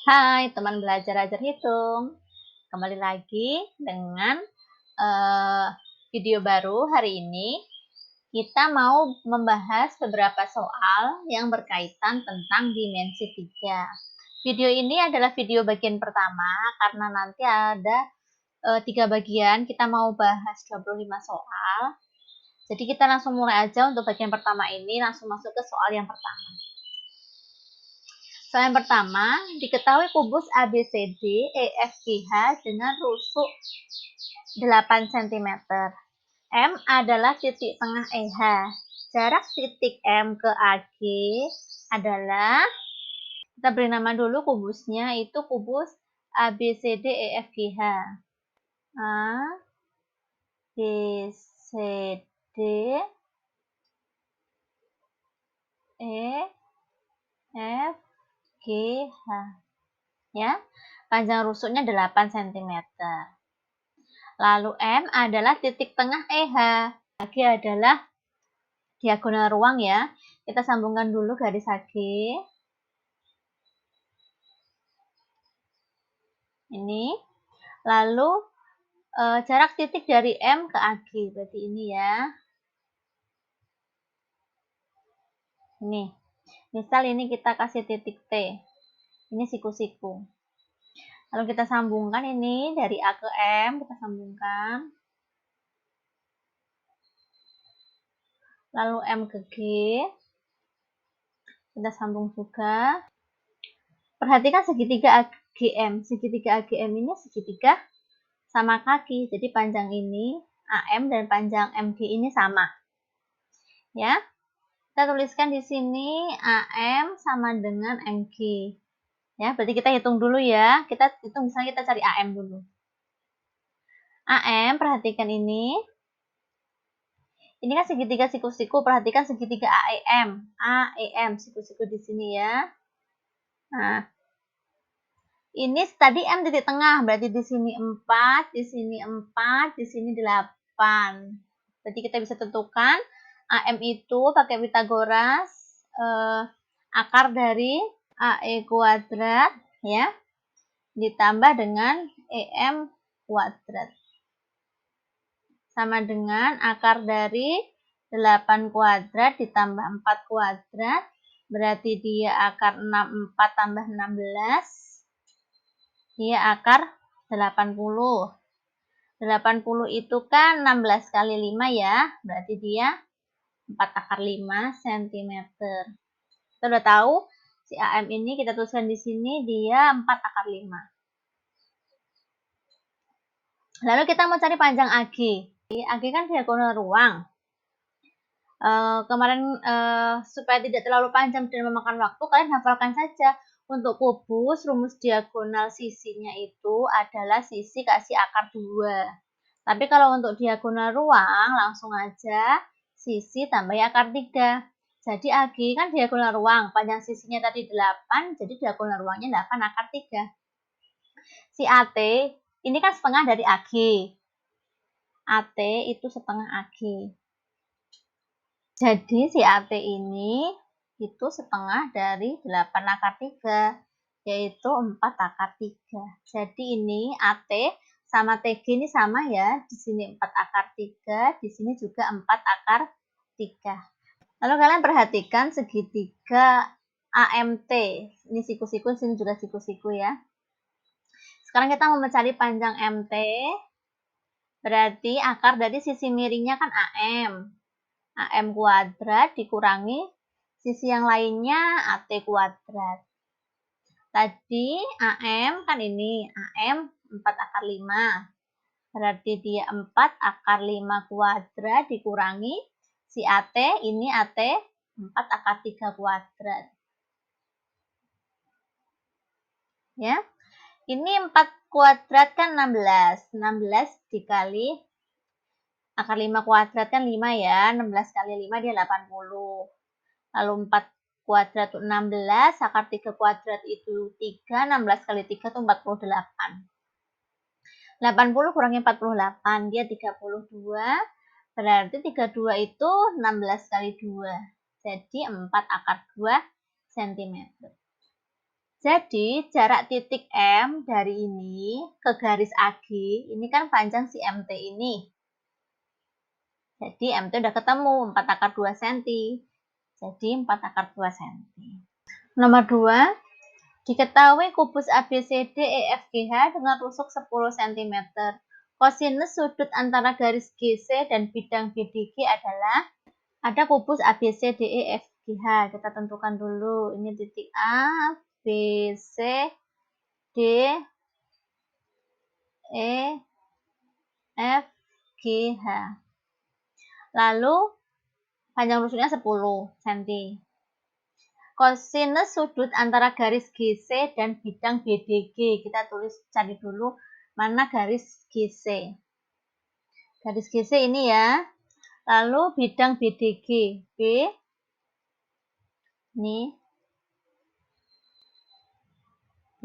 Hai teman belajar ajar hitung, kembali lagi dengan uh, video baru. Hari ini kita mau membahas beberapa soal yang berkaitan tentang dimensi 3. Video ini adalah video bagian pertama karena nanti ada 3 bagian, kita mau bahas 25 soal. Jadi kita langsung mulai aja untuk bagian pertama ini, langsung masuk ke soal yang pertama. Soal yang pertama, diketahui kubus ABCD EFGH dengan rusuk 8 cm. M adalah titik tengah EH. Jarak titik M ke AG adalah, kita beri nama dulu kubusnya, itu kubus ABCD EFGH. A, B, C, D, E, F, GH. Ya, panjang rusuknya 8 cm. Lalu M adalah titik tengah EH. AG adalah diagonal ruang ya. Kita sambungkan dulu garis AG. Ini. Lalu jarak titik dari M ke AG. Berarti ini ya. Ini. Misal ini kita kasih titik T. Ini siku-siku. Lalu kita sambungkan ini dari A ke M. Kita sambungkan. Lalu M ke G. Kita sambung juga. Perhatikan segitiga AGM. Segitiga AGM ini segitiga sama kaki. Jadi panjang ini AM dan panjang MG ini sama. Ya. Kita tuliskan di sini AM sama dengan MG. Ya, berarti kita hitung dulu ya. Kita hitung, misalnya kita cari AM dulu. AM, perhatikan ini. Ini kan segitiga siku-siku, perhatikan segitiga AEM. AEM, siku-siku di sini ya. Nah, ini tadi M titik tengah, berarti di sini 4, di sini 4, di sini 8. Berarti kita bisa tentukan AM itu pakai Pitagoras, akar dari AE kuadrat ya, ditambah dengan EM kuadrat. Sama dengan akar dari 8 kuadrat ditambah 4 kuadrat, berarti dia akar 64 tambah 16, dia akar 80. 80 itu kan 16 kali 5 ya, berarti dia 4 akar 5 cm. Kita udah tahu si AM ini kita tuliskan di sini dia 4 akar 5. Lalu kita mau cari panjang AG. AG kan diagonal ruang. Kemarin supaya tidak terlalu panjang dan memakan waktu, kalian hafalkan saja. Untuk kubus, rumus diagonal sisinya itu adalah sisi kasih akar 2. Tapi kalau untuk diagonal ruang, langsung aja sisi tambah akar 3. Jadi AG kan diagonal ruang, panjang sisinya tadi 8, jadi diagonal ruangnya 8 akar 3. Si AT, ini kan setengah dari AG. AT itu setengah AG. Jadi si AT ini itu setengah dari 8 akar 3, yaitu 4 akar 3. Jadi ini AT sama TG ini sama ya, di sini 4 akar 3, di sini juga 4 akar 3. Lalu kalian perhatikan segitiga AMT, ini siku-siku, sini juga siku-siku ya. Sekarang kita mau mencari panjang MT, berarti akar dari sisi miringnya kan AM. AM kuadrat dikurangi sisi yang lainnya AT kuadrat. Tadi AM kan ini, AM 4 akar 5. Berarti dia 4 akar 5 kuadrat dikurangi si AT, ini AT 4 akar 3 kuadrat. Ya. Ini 4 kuadrat kan 16. 16 dikali akar 5 kuadrat kan 5 ya. 16 kali 5 dia 80. Lalu 4 kuadrat itu 16, akar 3 kuadrat itu 3, 16 kali 3 itu 48. 80 kurangi 48, dia 32, berarti 32 itu 16 kali 2, jadi 4 akar 2 cm. Jadi jarak titik M dari ini ke garis AG, ini kan panjang si MT ini. Jadi MT udah ketemu, 4 akar 2 cm. Jadi 4 akar 2 cm. Nomor 2, diketahui kubus ABCD EFGH dengan rusuk 10 cm. Kosinus sudut antara garis GC dan bidang BDG adalah, ada kubus ABCD EFGH. Kita tentukan dulu, ini titik A, B, C, D, E, F, G, H. Lalu panjang rusuknya 10 cm. Kosinus sudut antara garis GC dan bidang BDG. Kita cari dulu mana garis GC. Garis GC ini ya. Lalu bidang BDG. B. Ini.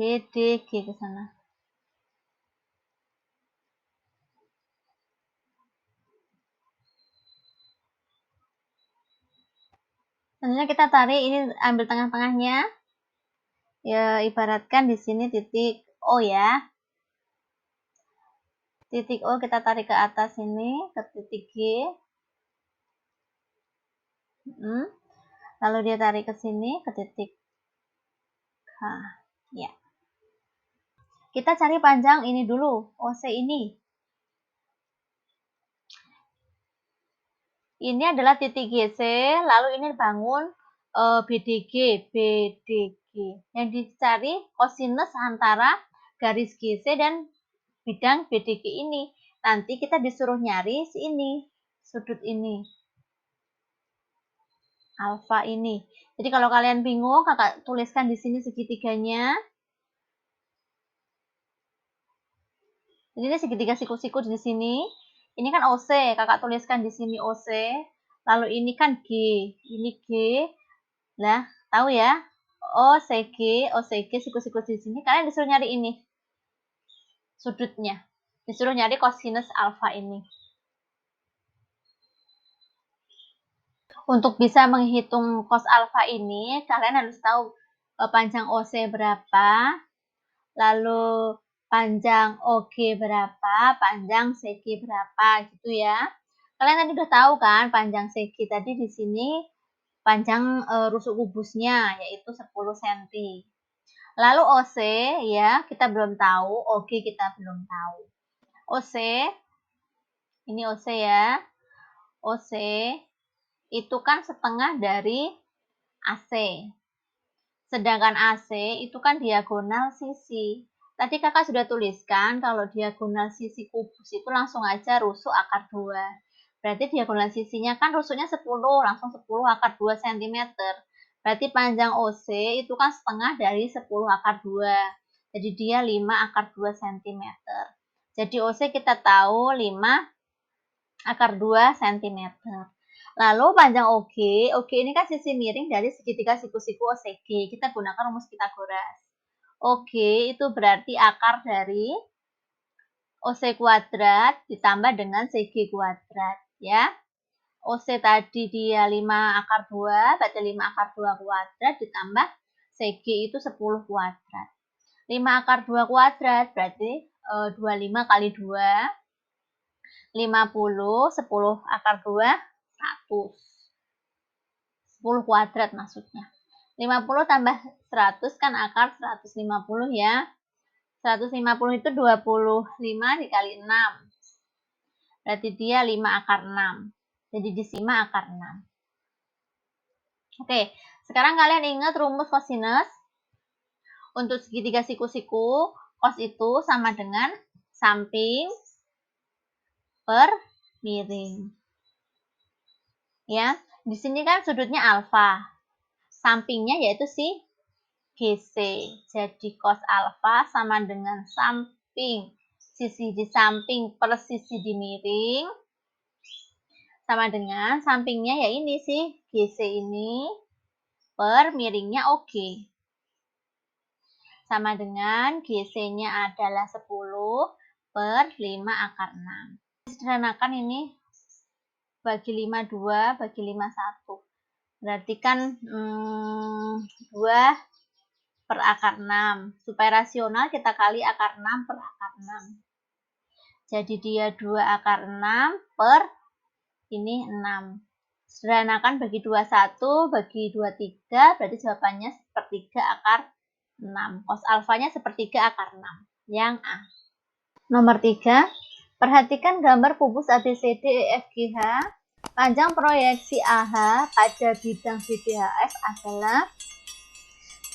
BDG ke sana. Selanjutnya kita tarik, ini ambil tengah-tengahnya. Ya, ibaratkan di sini titik O ya. Titik O kita tarik ke atas ini, ke titik G. Lalu dia tarik ke sini, ke titik H. Ya. Kita cari panjang ini dulu, OC ini. Ini adalah titik GC, lalu ini bangun BDG. Yang dicari kosinus antara garis GC dan bidang BDG ini. Nanti kita disuruh nyari si ini, sudut ini, alfa ini. Jadi kalau kalian bingung, kakak tuliskan di sini segitiganya. Jadi ini segitiga siku-siku di sini. Ini kan OC, kakak tuliskan di sini OC. Lalu ini kan G, ini G. Nah, tahu ya? OCG, siku-siku di sini. Kalian disuruh nyari ini, sudutnya. Disuruh nyari kosinus alfa ini. Untuk bisa menghitung cos alfa ini, kalian harus tahu panjang OC berapa, lalu panjang OG berapa, panjang CG berapa, gitu ya. Kalian tadi udah tahu kan panjang CG tadi di sini panjang rusuk kubusnya yaitu 10 cm. Lalu OC ya kita belum tahu, OG kita belum tahu. OC ini OC ya. OC itu kan setengah dari AC. Sedangkan AC itu kan diagonal sisi. Tadi kakak sudah tuliskan kalau diagonal sisi kubus itu langsung aja rusuk akar 2. Berarti diagonal sisinya kan rusuknya 10, langsung 10 akar 2 cm. Berarti panjang OC itu kan setengah dari 10 akar 2. Jadi dia 5 akar 2 cm. Jadi OC kita tahu 5 akar 2 cm. Lalu panjang OG ini kan sisi miring dari segitiga siku-siku OCG. Kita gunakan rumus Pitagoras. OG itu berarti akar dari OC kuadrat ditambah dengan CG kuadrat ya. OC tadi dia 5 akar 2, berarti 5 akar 2 kuadrat ditambah CG itu 10 kuadrat. 5 akar 2 kuadrat berarti 25 kali 2, 50, 10 akar 2, 100. 10 kuadrat maksudnya. 50 tambah 100 kan akar 150 ya. 150 itu 25 dikali 6. Berarti dia 5 akar 6. Jadi di 5 akar 6. Oke, sekarang kalian ingat rumus kosinus. Untuk segitiga siku-siku, cos itu sama dengan samping per miring. Ya, di sini kan sudutnya alfa. Sampingnya yaitu si GC. Jadi cos alfa sama dengan samping, sisi di samping per sisi di miring, sama dengan sampingnya ya ini sih GC ini per miringnya OG. Sama dengan GC-nya adalah 10 per 5 akar 6. Sederhanakan ini bagi 5 2, bagi 5 1. Berarti kan 2 per akar 6. Supaya rasional kita kali akar 6 per akar 6. Jadi dia 2 akar 6 per ini 6. Sederhanakan bagi 21, bagi 23, berarti jawabannya sepertiga akar 6. Cos alfanya sepertiga akar 6. Yang A. Nomor 3. Perhatikan gambar kubus ABCD EFGH. Panjang proyeksi AH pada bidang BDHF adalah,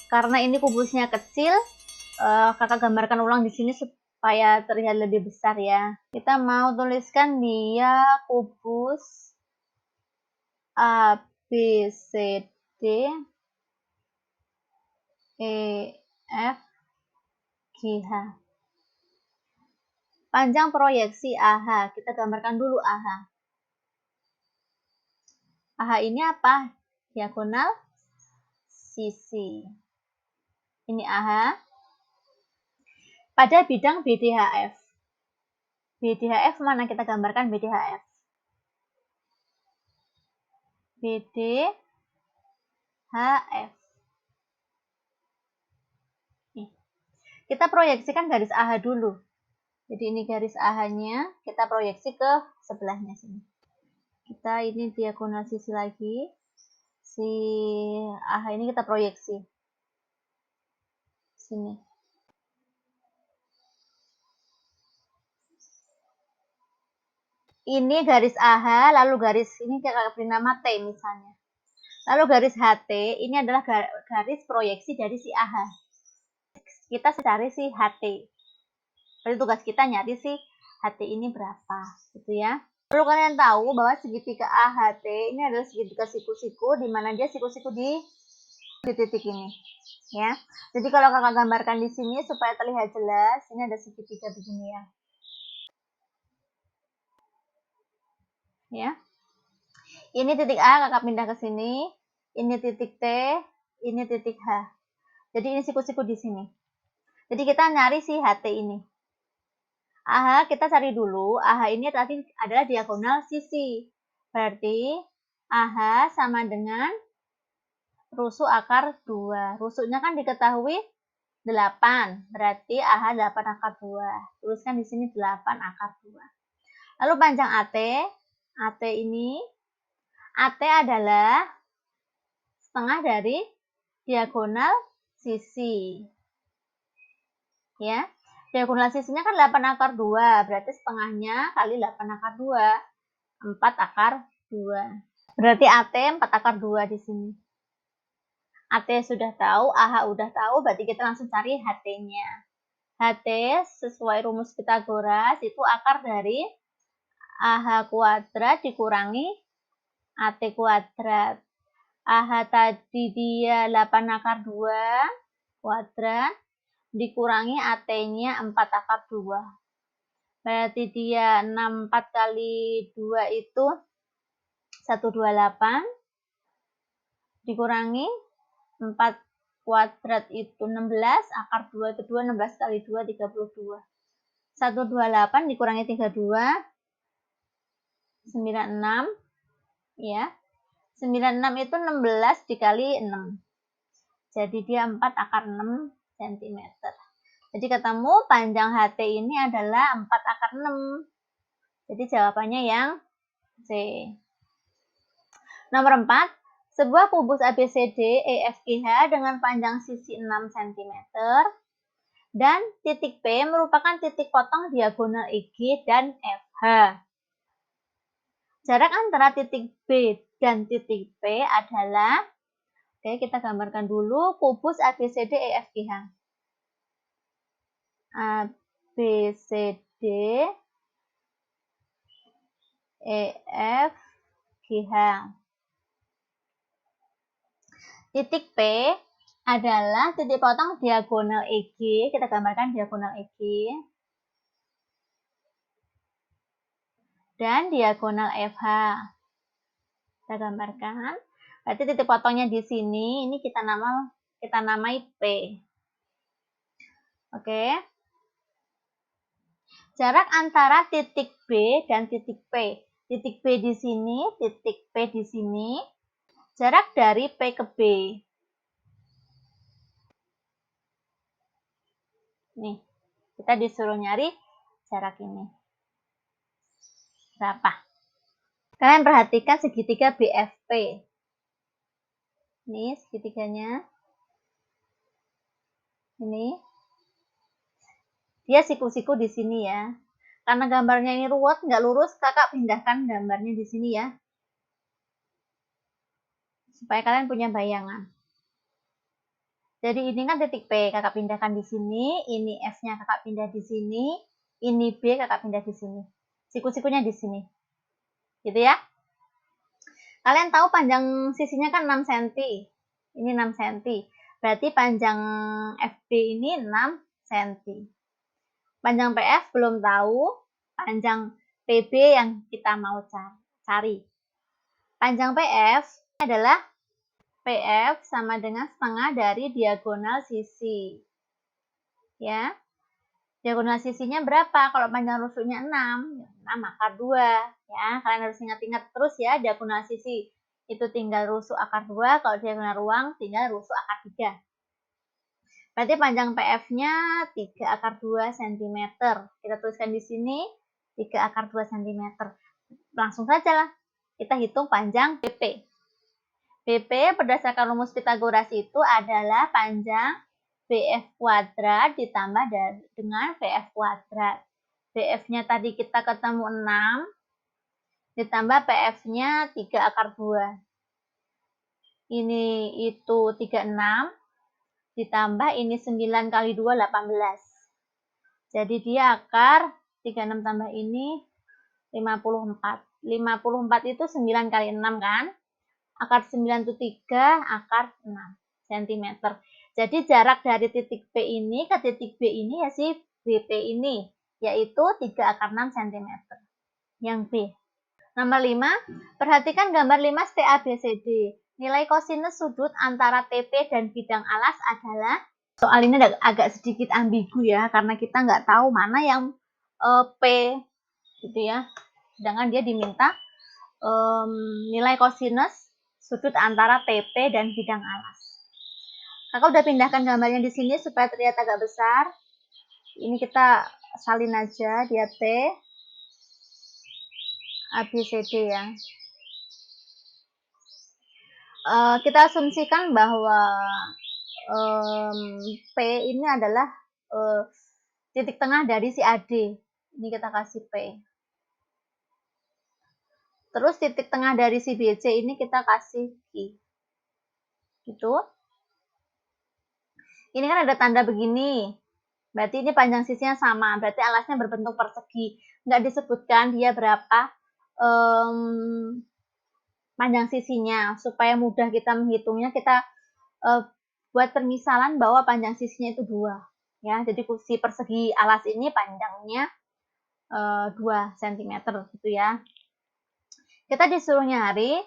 karena ini kubusnya kecil, kakak gambarkan ulang di sini supaya terlihat lebih besar ya. Kita mau tuliskan dia kubus ABCD EFGH. Panjang proyeksi AH, kita gambarkan dulu AH. AH ini apa? Diagonal sisi. Ini AH pada bidang BDHF. BDHF mana kita gambarkan BDHF? BDHF. Nih. Kita proyeksikan garis AH dulu. Jadi ini garis AH-nya, kita proyeksi ke sebelahnya sini. Kita ini diagonal sisi lagi. Si AH ini kita proyeksi. Sini. Ini garis AH, lalu garis ini kita beri nama T misalnya. Lalu garis HT, ini adalah garis proyeksi dari si AH. Kita cari si HT. Berarti tugas kita nyari si HT ini berapa, gitu ya. Perlu kalian tahu bahwa segitiga AHT ini adalah segitiga siku-siku, di mana dia siku-siku di titik ini. Ya. Jadi kalau kakak gambarkan di sini supaya terlihat jelas, ini ada segitiga begini ya. Ya. Ini titik A, kakak pindah ke sini. Ini titik T, ini titik H. Jadi ini siku-siku di sini. Jadi kita nyari si HT ini. AH kita cari dulu. AH ini tadi adalah diagonal sisi. Berarti AH sama dengan rusuk akar 2. Rusuknya kan diketahui 8. Berarti AH 8 akar 2. Tuliskan di sini 8 akar 2. Lalu panjang AT. AT ini, AT adalah setengah dari diagonal sisi. Ya. Diagonal sisinya kan 8 akar 2. Berarti setengahnya kali 8 akar 2. 4 akar 2. Berarti AT 4 akar 2 di sini. AT sudah tahu, AH udah tahu, berarti kita langsung cari HT-nya. HT sesuai rumus Pitagoras itu akar dari AH kuadrat dikurangi AT kuadrat. AH tadi dia 8 akar 2 kuadrat dikurangi AT-nya 4 akar 2. Berarti dia 64 kali 2 itu 128 dikurangi 4 kuadrat itu 16, akar 2 kedua 16 kali 2 32. 128 dikurangi 32 96 ya. 96 itu 16 dikali 6. Jadi dia 4 akar 6 cm. Jadi ketemu panjang HT ini adalah 4 akar 6. Jadi jawabannya yang C. Nomor 4. Sebuah kubus ABCD EFGH dengan panjang sisi 6 cm dan titik P merupakan titik potong diagonal EG dan FH. Jarak antara titik B dan titik P adalah, oke kita gambarkan dulu kubus ABCD EFGH. ABCD EFGH. Titik P adalah titik potong diagonal EG. Kita gambarkan diagonal EG. Dan diagonal FH. Kita gambarkan. Berarti titik potongnya di sini, ini kita namai P. Oke. Jarak antara titik B dan titik P. Titik B di sini, titik P di sini. Jarak dari P ke B. Nih, kita disuruh nyari jarak ini. Berapa? Kalian perhatikan segitiga BFP. Ini segitiganya. Ini. Dia siku-siku di sini ya. Karena gambarnya ini ruwet, nggak lurus, kakak pindahkan gambarnya di sini ya. Supaya kalian punya bayangan. Jadi ini kan titik P, kakak pindahkan di sini. Ini F-nya kakak pindah di sini. Ini B, kakak pindah di sini. Siku-sikunya di sini. Gitu ya. Kalian tahu panjang sisinya kan 6 cm. Ini 6 cm. Berarti panjang FB ini 6 cm. Panjang PF belum tahu. Panjang PB yang kita mau cari. Panjang PF adalah PF sama dengan setengah dari diagonal sisi. Ya. Diagonal sisinya berapa? Kalau panjang rusuknya 6, 6 akar 2. Ya, kalian harus ingat-ingat terus ya, diagonal sisi itu tinggal rusuk akar 2, kalau diagonal ruang tinggal rusuk akar 3. Berarti panjang PF-nya 3 akar 2 cm. Kita tuliskan di sini 3 akar 2 cm. Langsung saja lah. Kita hitung panjang BP. BP berdasarkan rumus Pitagoras itu adalah panjang BF kuadrat ditambah dengan VF kuadrat. BF-nya tadi kita ketemu 6, ditambah PF-nya 3 akar 2. Ini itu 36, ditambah ini 9 kali 2, 18. Jadi dia akar 36 tambah ini 54. 54 itu 9 kali 6 kan? Akar 9 itu 3, akar 6 cm. Jadi jarak dari titik P ini ke titik B ini ya si BP ini, yaitu 3 akar 6 cm. Yang B. Nomor 5, perhatikan gambar 5 TABCD. Nilai kosinus sudut antara TP dan bidang alas adalah, soal ini agak sedikit ambigu ya, karena kita nggak tahu mana yang P, gitu ya. Sedangkan dia diminta nilai kosinus sudut antara TP dan bidang alas. Kakak udah pindahkan gambarnya di sini supaya terlihat agak besar. Ini kita salin aja, dia T, ABCD ya. Kita asumsikan bahwa P ini adalah titik tengah dari si AD. Ini kita kasih P. Terus titik tengah dari si BC ini kita kasih Q. Gitu. Ini kan ada tanda begini. Berarti ini panjang sisinya sama. Berarti alasnya berbentuk persegi. Nggak disebutkan dia berapa panjang sisinya. Supaya mudah kita menghitungnya, kita buat permisalan bahwa panjang sisinya itu 2. Ya, jadi si persegi alas ini panjangnya 2 cm gitu ya. Kita disuruh nyari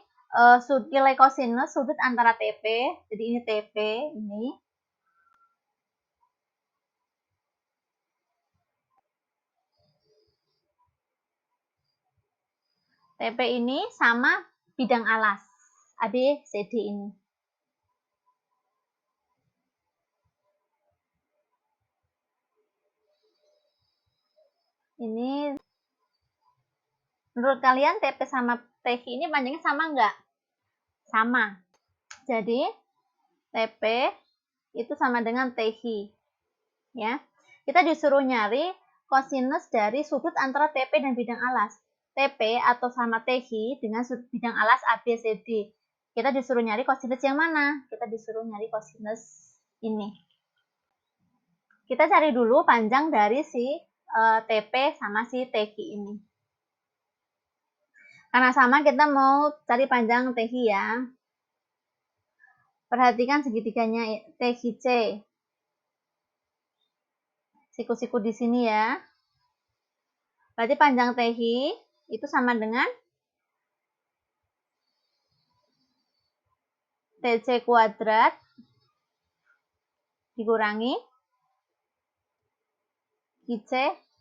nilai kosinus sudut antara TP. Jadi ini TP ini. TP ini sama bidang alas ABCD ini. Ini menurut kalian TP sama TQ ini panjangnya sama nggak? Sama. Jadi TP itu sama dengan TQ. Ya. Kita disuruh nyari kosinus dari sudut antara TP dan bidang alas. TP atau sama TQ dengan sudut bidang alas ABCD. Kita disuruh nyari kosinus yang mana? Kita disuruh nyari kosinus ini. Kita cari dulu panjang dari si TP sama si TQ ini. Karena sama kita mau cari panjang TQ ya. Perhatikan segitiganya TQC. Siku-siku di sini ya. Berarti panjang TQ itu sama dengan TC kuadrat dikurangi QC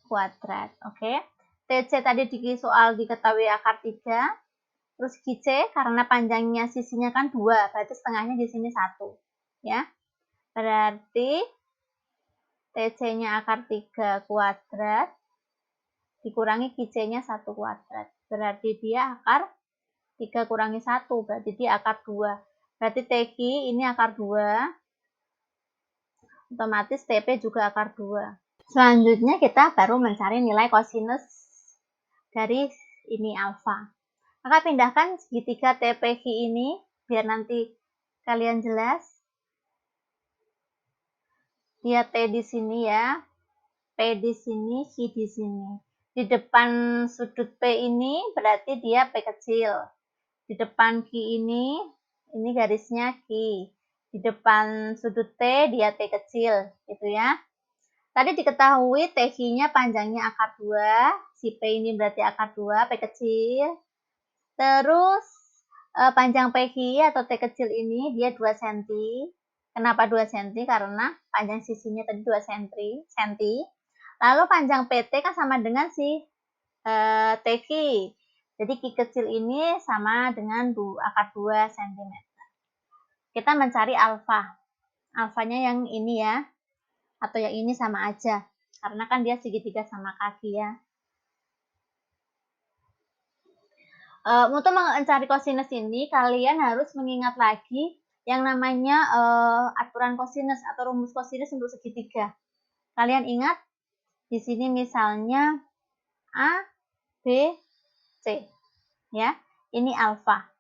kuadrat. Oke. TC tadi di soal diketahui akar 3. Terus QC karena panjangnya sisinya kan 2, berarti setengahnya di sini 1. Ya. Berarti TC-nya akar 3 kuadrat dikurangi QC-nya 1 kuadrat. Berarti dia akar 3 kurangi 1, berarti dia akar 2. Berarti TQ ini akar 2, otomatis TP juga akar 2. Selanjutnya kita baru mencari nilai kosinus dari ini alfa. Maka pindahkan segitiga TPQ ini, biar nanti kalian jelas. Dia T di sini ya, P di sini, Q di sini. Di depan sudut P ini berarti dia P kecil. Di depan Q ini garisnya Q. Di depan sudut T dia T kecil, gitu ya. Tadi diketahui TQ-nya panjangnya akar 2, si P ini berarti akar 2, P kecil. Terus panjang PQ atau T kecil ini dia 2 cm. Kenapa 2 cm? Karena panjang sisinya tadi 2 cm. Lalu panjang PT kan sama dengan si TQ. Jadi Q kecil ini sama dengan akar 2 cm. Kita mencari alfa. Alfanya yang ini ya. Atau yang ini sama aja. Karena kan dia segitiga sama kaki ya. Untuk mencari kosinus ini, kalian harus mengingat lagi yang namanya aturan kosinus atau rumus kosinus untuk segitiga. Kalian ingat, di sini misalnya A, B, C. Ya, ini alfa.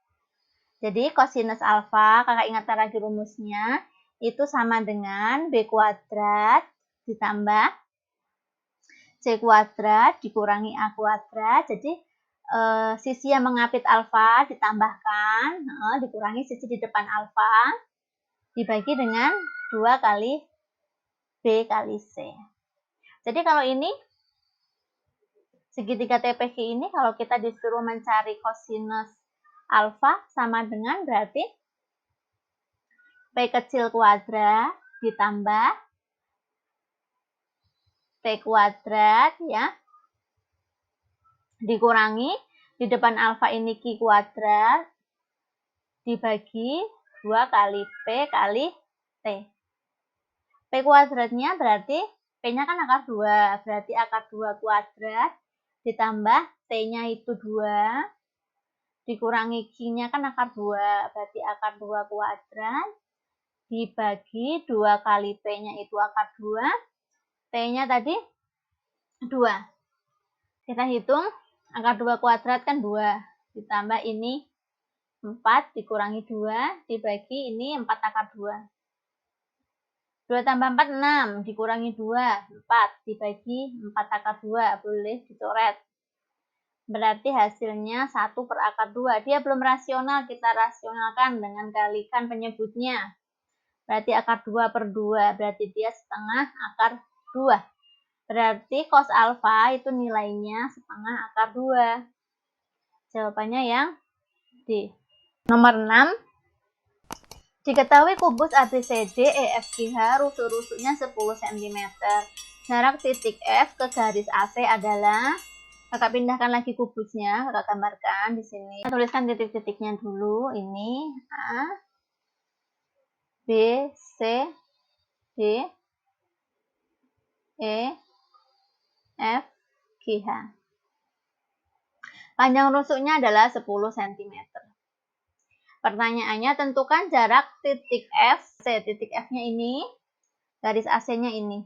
Jadi kosinus alfa, kakak ingat lagi rumusnya, itu sama dengan B kuadrat ditambah C kuadrat dikurangi A kuadrat. Jadi sisi yang mengapit alfa ditambahkan, dikurangi sisi di depan alfa, dibagi dengan 2 kali B kali C. Jadi kalau ini, segitiga TPQ ini kalau kita disuruh mencari kosinus alfa sama dengan berarti P kecil kuadrat ditambah T kuadrat ya, dikurangi di depan alfa ini Q kuadrat dibagi 2 kali P kali T. P kuadratnya berarti P-nya kan akar 2, berarti akar 2 kuadrat ditambah T-nya itu 2 dikurangi Q-nya kan akar 2, berarti akar 2 kuadrat dibagi 2 kali P-nya itu akar 2, T-nya tadi 2. Kita hitung akar 2 kuadrat kan 2, ditambah ini 4 dikurangi 2, dibagi ini 4 akar 2. 2 tambah 4, 6, dikurangi 2, 4, dibagi 4 akar 2, boleh dicoret. Berarti hasilnya 1 per akar 2. Dia belum rasional, kita rasionalkan dengan kalikan penyebutnya. Berarti akar 2 per 2, berarti dia setengah akar 2. Berarti cos alfa itu nilainya setengah akar 2. Jawabannya yang D. Nomor 6. Diketahui kubus ABCD EFGH rusuk-rusuknya 10 cm. Jarak titik F ke garis AC adalah, kakak pindahkan lagi kubusnya, kakak gambarkan di sini. Kita tuliskan titik-titiknya dulu. Ini A, B, C, D, E, F, G, H. Panjang rusuknya adalah 10 cm. Pertanyaannya, tentukan jarak titik F, C, titik F-nya ini, garis AC-nya ini.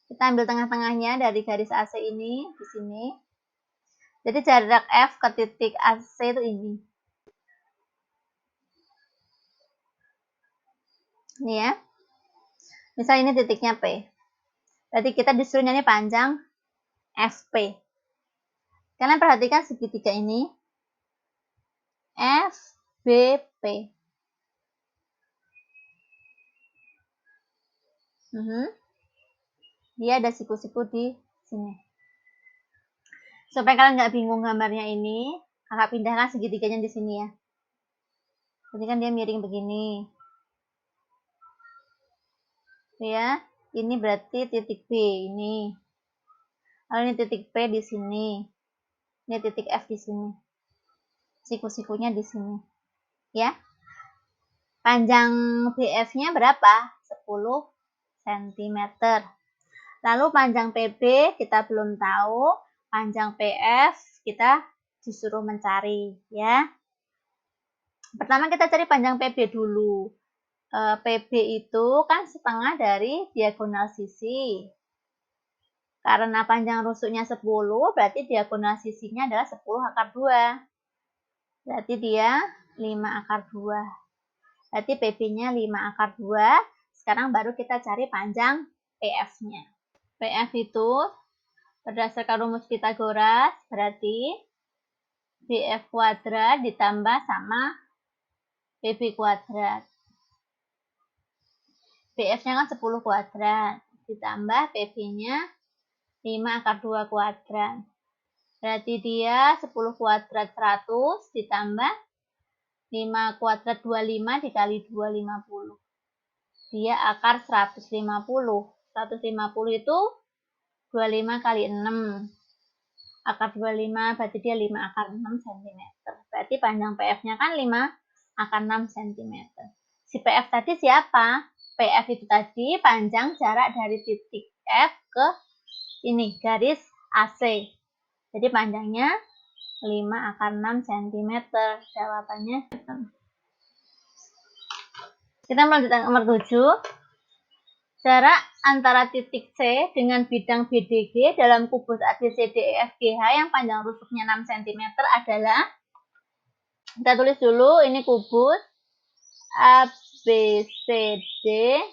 Kita ambil tengah-tengahnya dari garis AC ini, di sini. Jadi jarak F ke titik AC itu ini. Ini ya. Misal ini titiknya P. Berarti kita disuruhnya ini panjang FP. Kalian perhatikan segitiga ini. FBP. Dia ada siku-siku di sini. Supaya kalian nggak bingung gambarnya ini, kakak pindahkan segitiganya di sini ya. Jadi kan dia miring begini. Ya, ini berarti titik B ini. Lalu ini titik P di sini. Ini titik F di sini. Siku-sikunya di sini. Ya. Panjang BF-nya berapa? 10 cm. Lalu panjang PB kita belum tahu, panjang PF kita disuruh mencari ya. Pertama kita cari panjang PB dulu. PB itu kan setengah dari diagonal sisi. Karena panjang rusuknya 10, berarti diagonal sisinya adalah 10 akar 2. Berarti dia 5 akar 2. Berarti PB-nya 5 akar 2. Sekarang baru kita cari panjang PF-nya. PF itu berdasarkan rumus Pitagoras berarti BF kuadrat ditambah sama PB kuadrat. BF-nya kan 10 kuadrat ditambah PB-nya 5 akar 2 kuadrat. Berarti dia 10 kuadrat 100 ditambah 5 kuadrat 25 dikali 2, 50. Dia akar 150. 150 itu 25 kali 6. Akar 25 berarti dia 5 akar 6 cm. Berarti panjang PF-nya kan 5 akar 6 cm. Si PF tadi siapa? PF itu tadi panjang jarak dari titik F ke ini garis AC. Jadi panjangnya 5 akar 6 cm. Jawabannya. Kita melanjutkan nomor 7. Jarak antara titik C dengan bidang BDG dalam kubus ABCDEFGH yang panjang rusuknya 6 cm adalah, kita tulis dulu, ini kubus ABCDEFGH.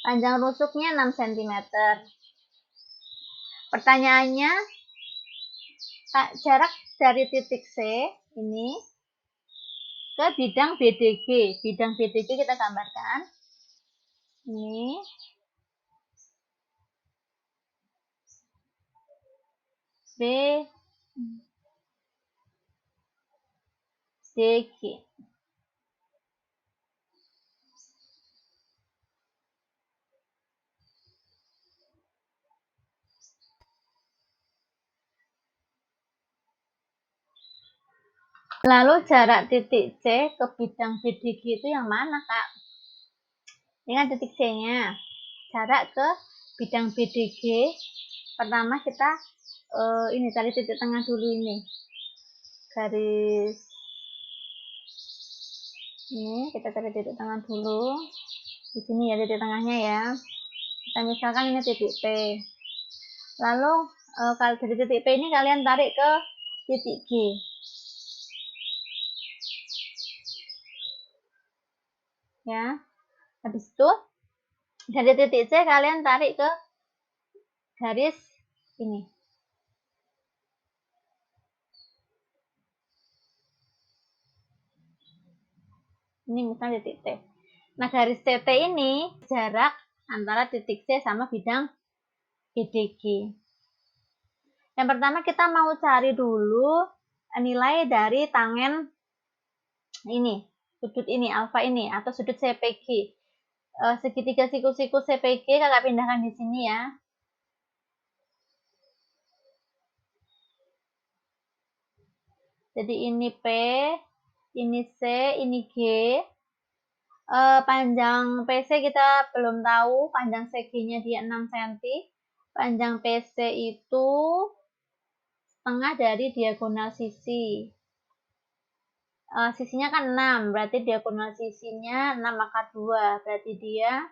Panjang rusuknya 6 cm. Pertanyaannya, jarak dari titik C ini ke bidang BDG. Bidang BDG kita gambarkan. Ini BDG. Lalu jarak titik C ke bidang BDG itu yang mana, Kak? Ini kan titik C-nya. Jarak ke bidang BDG, pertama kita ini cari titik tengah dulu ini. Garis ini kita cari titik tengah dulu. Di sini ya titik tengahnya ya. Kita misalkan ini titik P. Lalu kalau dari titik P ini kalian tarik ke titik G. Ya. Habis itu dari titik C kalian tarik ke garis ini. Ini misalnya titik T. Nah, garis CT ini jarak antara titik C sama bidang BDG. Yang pertama kita mau cari dulu nilai dari tangen ini, sudut ini, alfa ini, atau sudut CPG. Segitiga siku-siku CPG kakak pindahkan di sini ya. Jadi ini P, ini C, ini G. Panjang PC kita belum tahu, panjang CG-nya dia 6 cm. Panjang PC itu setengah dari diagonal sisi. Sisinya kan 6, berarti diagonal sisinya 6 akar 2, berarti dia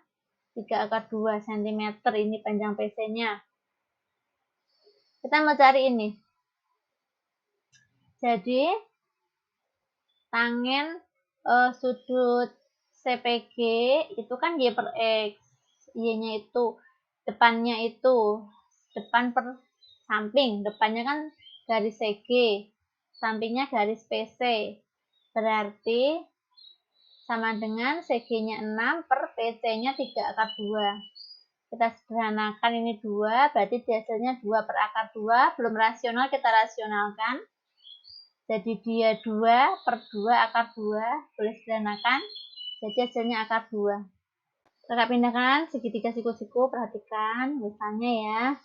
3 akar 2 cm ini panjang PC-nya. Kita mau cari ini. Jadi, tangen sudut CPG itu kan Y per X. Y-nya itu, depannya itu, depan per samping. Depannya kan garis CG, sampingnya garis PC. Berarti sama dengan CG-nya 6 per PC-nya 3 akar 2. Kita sederhanakan ini 2, berarti hasilnya 2 per akar 2. Belum rasional, kita rasionalkan. Jadi dia 2 per 2 akar 2. Boleh sederhanakan. Jadi hasilnya akar 2. Kakak pindahkan segitiga siku-siku, perhatikan. Misalnya ya.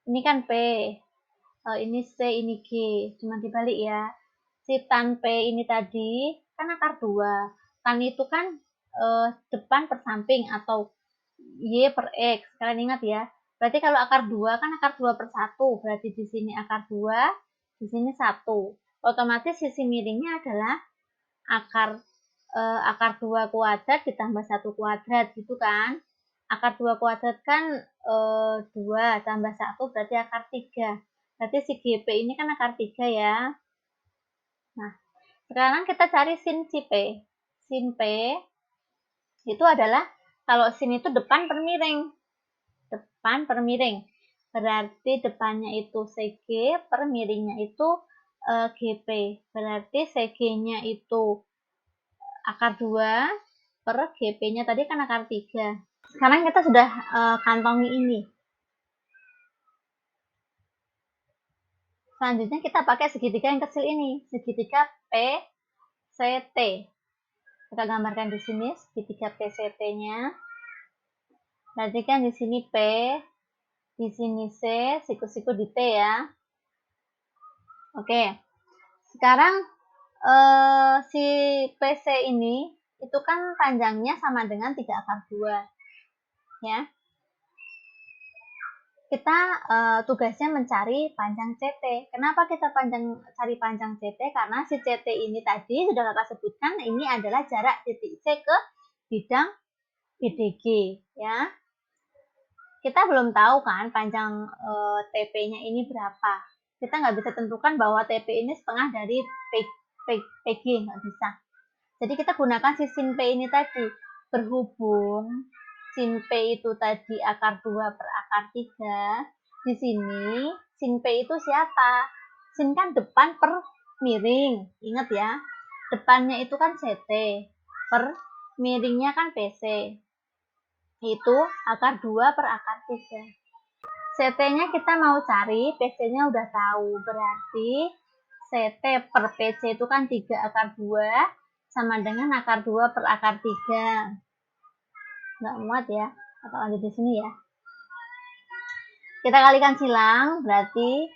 Ini kan P. ini C, ini G. Cuma dibalik ya. Si tan P ini tadi kan akar 2. Tan itu kan depan per samping atau Y per X. Kalian ingat ya. Berarti kalau akar 2 kan akar 2 per 1. Berarti di sini akar 2, di sini 1. Otomatis sisi miringnya adalah akar 2 kuadrat ditambah 1 kuadrat gitu kan. Akar 2 kuadrat kan 2 tambah 1 berarti akar 3. Berarti si GP ini kan akar 3 ya. Nah, sekarang kita cari sin si P. Sin P itu adalah kalau sin itu depan per miring. Depan per miring. Berarti depannya itu CG, per miringnya itu GP. Berarti CG-nya itu akar 2 per GP-nya tadi kan akar 3. Sekarang kita sudah kantongi ini. Selanjutnya kita pakai segitiga yang kecil ini, segitiga PCT. Kita gambarkan di sini segitiga PCT-nya. Berarti kan di sini P, di sini C, siku-siku di T ya. Oke. Sekarang si PC ini itu kan panjangnya sama dengan 3 akar 2. Ya. Kita tugasnya mencari panjang CT. Kenapa kita cari panjang CT? Karena si CT ini tadi sudah kakak sebutkan, ini adalah jarak titik C ke bidang BDG. Ya, kita belum tahu kan panjang TP-nya ini berapa. Kita nggak bisa tentukan bahwa TP ini setengah dari PG, nggak bisa. Jadi kita gunakan si sin P ini tadi. Berhubung sin P itu tadi akar 2 per akar 3, di sini sin P itu siapa? Sin kan depan per miring. Ingat ya, depannya itu kan CT, per miringnya kan PC. Itu akar 2 per akar 3. CT-nya kita mau cari, PC-nya udah tahu. Berarti CT per PC itu kan 3 akar 2 sama dengan akar 2 per akar 3. Nggak muat ya. Kita lanjut di sini ya. Kita kalikan silang, berarti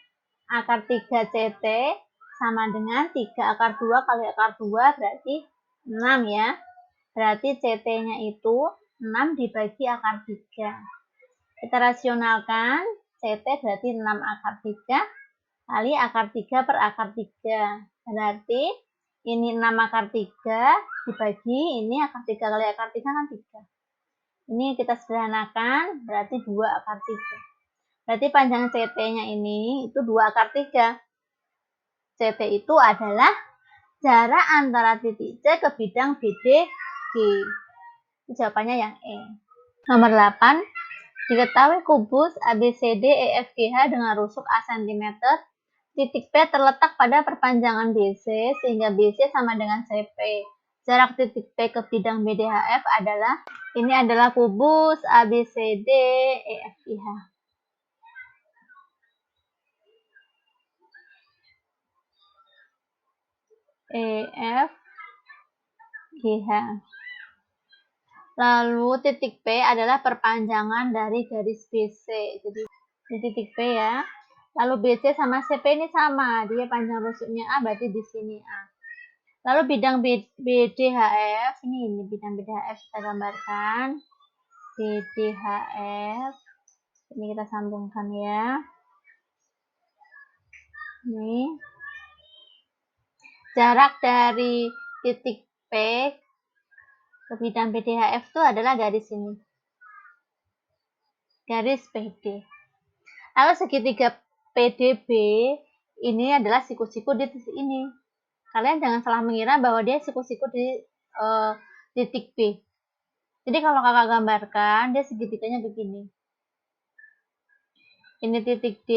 akar 3 CT sama dengan 3 akar 2 kali akar 2 berarti 6 ya. Berarti CT-nya itu 6 dibagi akar 3. Kita rasionalkan, CT berarti 6 akar 3 kali akar 3 per akar 3. Berarti ini 6 akar 3 dibagi ini akar 3 kali akar 3 kan 3. Ini kita sederhanakan, berarti 2 akar 3. Berarti panjang CT-nya ini itu 2 akar 3. CT itu adalah jarak antara titik C ke bidang BDG. Jawabannya yang E. Nomor 8. Diketahui kubus ABCD EFGH dengan rusuk A cm. Titik P terletak pada perpanjangan BC sehingga BC sama dengan CP. Jarak titik P ke bidang BDHF adalah, ini adalah kubus ABCD EFGH. EFGH. Lalu titik P adalah perpanjangan dari garis BC. Jadi di titik P ya. Lalu BC sama CP ini sama, dia panjang rusuknya A, berarti di sini A. Lalu bidang BDHF, ini bidang BDHF kita gambarkan. BDHF, ini kita sambungkan ya. Ini jarak dari titik P ke bidang BDHF itu adalah garis ini. Garis PD. Lalu segitiga PDB ini adalah siku-siku di titik ini. Kalian jangan salah mengira bahwa dia siku-siku di titik B. Jadi kalau kakak gambarkan, dia segitiganya begini. Ini titik D,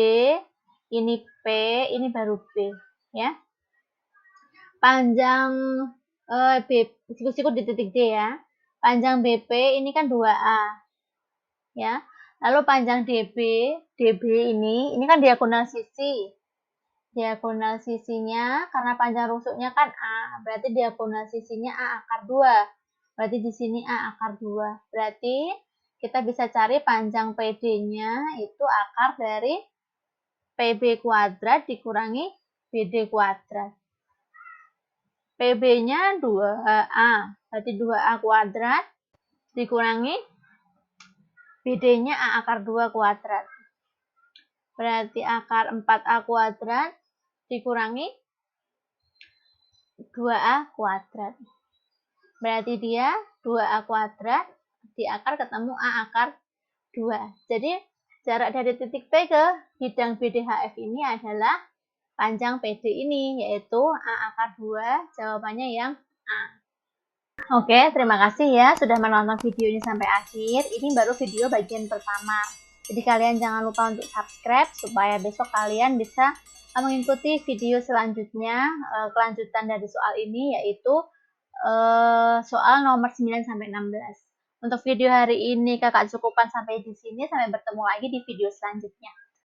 ini P, ini baru B, ya. Panjang siku-siku di titik D ya. Panjang BP ini kan 2A, ya. Lalu panjang DB ini kan diagonal sisi. Diagonal sisinya karena panjang rusuknya kan A, berarti diagonal sisinya A akar 2. Berarti di sini A akar 2. Berarti kita bisa cari panjang PD-nya itu akar dari PB kuadrat dikurangi BD kuadrat. PB-nya 2A, berarti 2A kuadrat dikurangi BD-nya A akar 2 kuadrat. Berarti akar 4A kuadrat dikurangi 2A kuadrat. Berarti dia 2A kuadrat, di akar ketemu A akar 2. Jadi jarak dari titik P ke bidang BDHF ini adalah panjang PD ini, yaitu A akar 2, jawabannya yang A. Oke, terima kasih ya sudah menonton video ini sampai akhir. Ini baru video bagian pertama. Jadi kalian jangan lupa untuk subscribe supaya besok kalian bisa mengikuti video selanjutnya, kelanjutan dari soal ini, yaitu soal nomor 9 sampai 16. Untuk video hari ini kakak cukupkan sampai di sini, sampai bertemu lagi di video selanjutnya.